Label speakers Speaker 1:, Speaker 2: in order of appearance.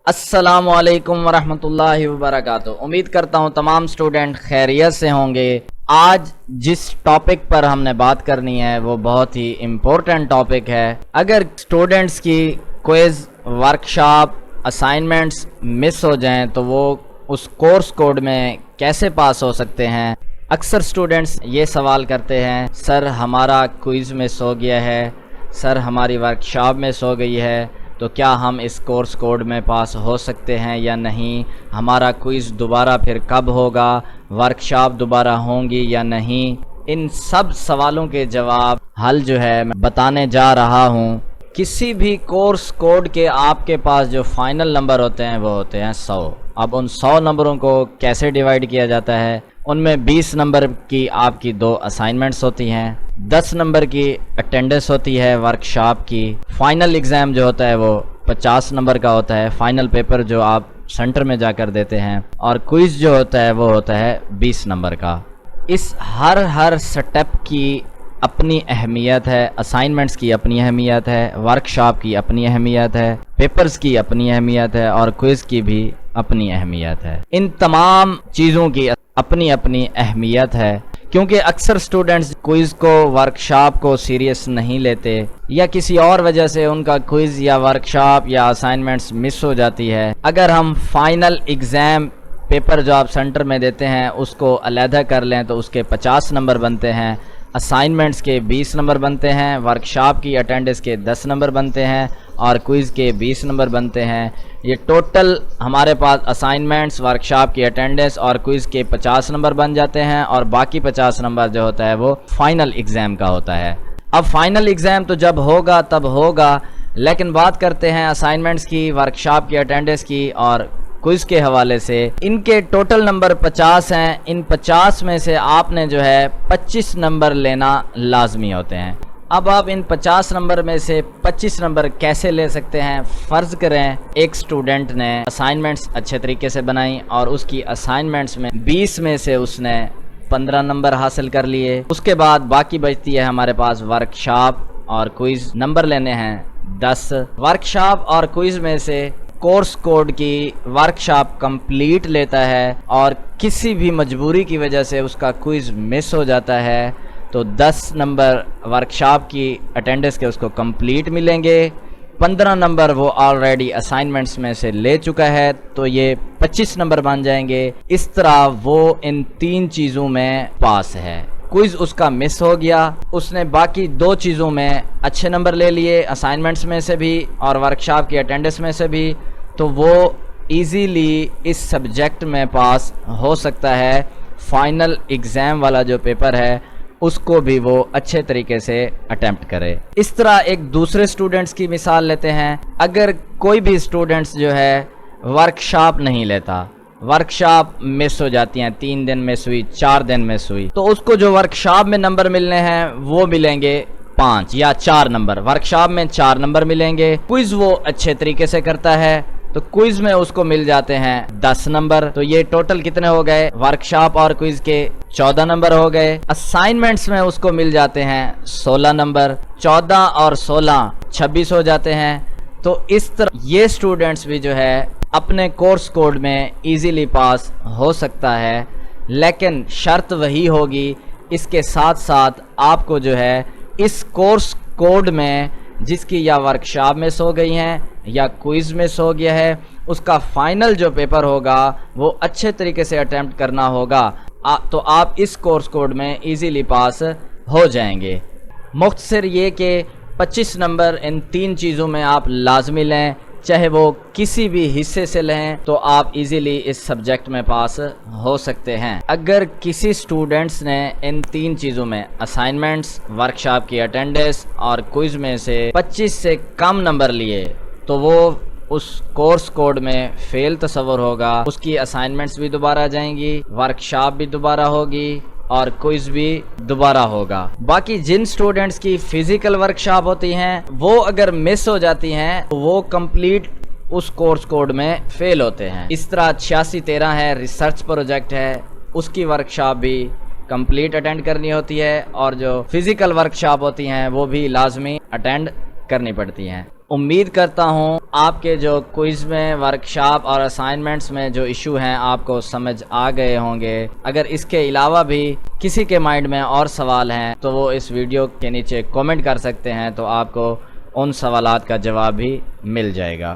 Speaker 1: السلام علیکم ورحمۃ اللہ وبرکاتہ۔ امید کرتا ہوں تمام سٹوڈنٹ خیریت سے ہوں گے۔ آج جس ٹاپک پر ہم نے بات کرنی ہے وہ بہت ہی امپورٹنٹ ٹاپک ہے۔ اگر سٹوڈنٹس کی کوئز، ورکشاپ، اسائنمنٹس مس ہو جائیں تو وہ اس کورس کوڈ میں کیسے پاس ہو سکتے ہیں؟ اکثر سٹوڈنٹس یہ سوال کرتے ہیں، سر ہمارا کوئز مس ہو گیا ہے، سر ہماری ورکشاپ مس ہو گئی ہے، تو کیا ہم اس کورس کوڈ میں پاس ہو سکتے ہیں یا نہیں؟ ہمارا کوئز دوبارہ پھر کب ہوگا؟ ورکشاپ دوبارہ ہوں گی یا نہیں؟ ان سب سوالوں کے جواب حل جو ہے میں بتانے جا رہا ہوں۔ کسی بھی کورس کوڈ کے آپ کے پاس جو فائنل نمبر ہوتے ہیں وہ ہوتے ہیں 100۔ اب ان 100 نمبروں کو کیسے ڈیوائیڈ کیا جاتا ہے؟ ان میں 20 نمبر کی آپ کی 2 اسائنمنٹس ہوتی ہیں، 10 نمبر کی اٹینڈنس ہوتی ہے ورکشاپ کی، فائنل ایگزام جو ہوتا ہے وہ 50 نمبر کا ہوتا ہے، فائنل پیپر جو آپ سینٹر میں جا کر دیتے ہیں، اور کوئز جو ہوتا ہے وہ ہوتا ہے 20 نمبر کا۔ اس ہر سٹیپ کی اپنی اہمیت ہے، اسائنمنٹس کی اپنی اہمیت ہے، ورکشاپ کی اپنی اہمیت ہے، پیپرز کی اپنی اہمیت ہے، اور کوئز کی بھی اپنی اہمیت ہے۔ ان تمام چیزوں کی اپنی اپنی اہمیت ہے، کیونکہ اکثر سٹوڈنٹس کوئز کو، ورکشاپ کو سیریس نہیں لیتے، یا کسی اور وجہ سے ان کا کوئز یا ورکشاپ یا اسائنمنٹس مس ہو جاتی ہے۔ اگر ہم فائنل ایگزام پیپر جو آپ سینٹر میں دیتے ہیں اس کو علیحدہ کر لیں تو اس کے 50 نمبر بنتے ہیں، اسائنمنٹس کے 20 نمبر بنتے ہیں، ورکشاپ کی اٹینڈنس کے 10 نمبر بنتے ہیں، اور کوئز کے 20 نمبر بنتے ہیں۔ یہ ٹوٹل ہمارے پاس اسائنمنٹس، ورکشاپ کی اٹینڈنس اور کوئز کے 50 نمبر بن جاتے ہیں، اور باقی 50 نمبر جو ہوتا ہے وہ فائنل ایگزام کا ہوتا ہے۔ اب فائنل ایگزام تو جب ہوگا تب ہوگا، لیکن بات کرتے ہیں اسائنمنٹس کی، ورکشاپ کی اٹینڈنس کی اور کوئز کے حوالے سے۔ ان کے ٹوٹل نمبر 50 ہیں، ان 50 میں سے آپ نے جو ہے 25 نمبر لینا لازمی ہوتے ہیں۔ اب آپ ان 50 نمبر میں سے 25 نمبر کیسے لے سکتے ہیں؟ فرض کریں ایک سٹوڈنٹ نے اسائنمنٹس اچھے طریقے سے بنائی اور اس کی اسائنمنٹس میں 20 میں سے اس نے 15 نمبر حاصل کر لیے۔ اس کے بعد باقی بچتی ہے ہمارے پاس ورکشاپ اور کوئز، نمبر لینے ہیں 10۔ ورکشاپ اور کوئز میں سے کورس کوڈ کی ورکشاپ کمپلیٹ لیتا ہے اور کسی بھی مجبوری کی وجہ سے اس کا کوئز مس ہو جاتا ہے تو 10 نمبر ورکشاپ کی اٹینڈنس کے اس کو کمپلیٹ ملیں گے، 15 نمبر وہ آلریڈی اسائنمنٹس میں سے لے چکا ہے تو یہ 25 نمبر بن جائیں گے۔ اس طرح وہ ان 3 چیزوں میں پاس ہے۔ کوئز اس کا مس ہو گیا، اس نے باقی 2 چیزوں میں اچھے نمبر لے لیے، اسائنمنٹس میں سے بھی اور ورکشاپ کی اٹینڈنس میں سے بھی، تو وہ ایزیلی اس سبجیکٹ میں پاس ہو سکتا ہے۔ فائنل ایگزام والا جو پیپر ہے اس کو بھی وہ اچھے طریقے سے اٹیمپٹ کرے۔ اس طرح ایک دوسرے سٹوڈنٹس کی مثال لیتے ہیں۔ اگر کوئی بھی سٹوڈنٹس جو ہے ورکشاپ نہیں لیتا، ورکشاپ مس ہو جاتی ہیں، 3 دن مس ہوئی، 4 دن مس ہوئی، تو اس کو جو ورکشاپ میں نمبر ملنے ہیں وہ ملیں گے 5 یا 4 نمبر۔ ورکشاپ میں 4 نمبر ملیں گے۔ کوئز وہ اچھے طریقے سے کرتا ہے تو کوئز میں اس کو مل جاتے ہیں 10 نمبر۔ تو یہ ٹوٹل کتنے ہو گئے؟ ورکشاپ اور کوئز کے 14 نمبر ہو گئے۔ اسائنمنٹس میں اس کو مل جاتے ہیں 16 نمبر، 14 اور 16 26 ہو جاتے ہیں۔ تو اس طرح یہ سٹوڈنٹس بھی جو ہے اپنے کورس کوڈ میں ایزیلی پاس ہو سکتا ہے، لیکن شرط وہی ہوگی، اس کے ساتھ ساتھ آپ کو جو ہے اس کورس کوڈ میں جس کی یا ورکشاپ مس ہو گئی ہیں یا کوئز مس ہو گیا ہے، اس کا فائنل جو پیپر ہوگا وہ اچھے طریقے سے اٹیمپٹ کرنا ہوگا، تو آپ اس کورس کوڈ میں ایزیلی پاس ہو جائیں گے۔ مختصر یہ کہ 25 نمبر ان 3 چیزوں میں آپ لازمی لیں، چاہے وہ کسی بھی حصے سے لیں تو آپ ایزیلی اس سبجیکٹ میں پاس ہو سکتے ہیں۔ اگر کسی سٹوڈنٹس نے ان 3 چیزوں میں اسائنمنٹس، ورکشاپ کی اٹینڈنس اور کوئز میں سے 25 سے کم نمبر لیے تو وہ اس کورس کوڈ میں فیل تصور ہوگا۔ اس کی اسائنمنٹس بھی دوبارہ جائیں گی، ورکشاپ بھی دوبارہ ہوگی اور کوئز بھی دوبارہ ہوگا۔ باقی جن سٹوڈنٹس کی فزیکل ورکشاپ ہوتی ہیں وہ اگر مس ہو جاتی ہیں تو وہ کمپلیٹ اس کورس کوڈ میں فیل ہوتے ہیں۔ اس طرح 8613 ہے، ریسرچ پروجیکٹ ہے، اس کی ورکشاپ بھی کمپلیٹ اٹینڈ کرنی ہوتی ہے، اور جو فزیکل ورکشاپ ہوتی ہیں وہ بھی لازمی اٹینڈ کرنی پڑتی ہیں۔ امید کرتا ہوں آپ کے جو کوئز میں، ورکشاپ اور اسائنمنٹس میں جو ایشو ہیں آپ کو سمجھ آ گئے ہوں گے۔ اگر اس کے علاوہ بھی کسی کے مائنڈ میں اور سوال ہیں تو وہ اس ویڈیو کے نیچے کومنٹ کر سکتے ہیں، تو آپ کو ان سوالات کا جواب بھی مل جائے گا۔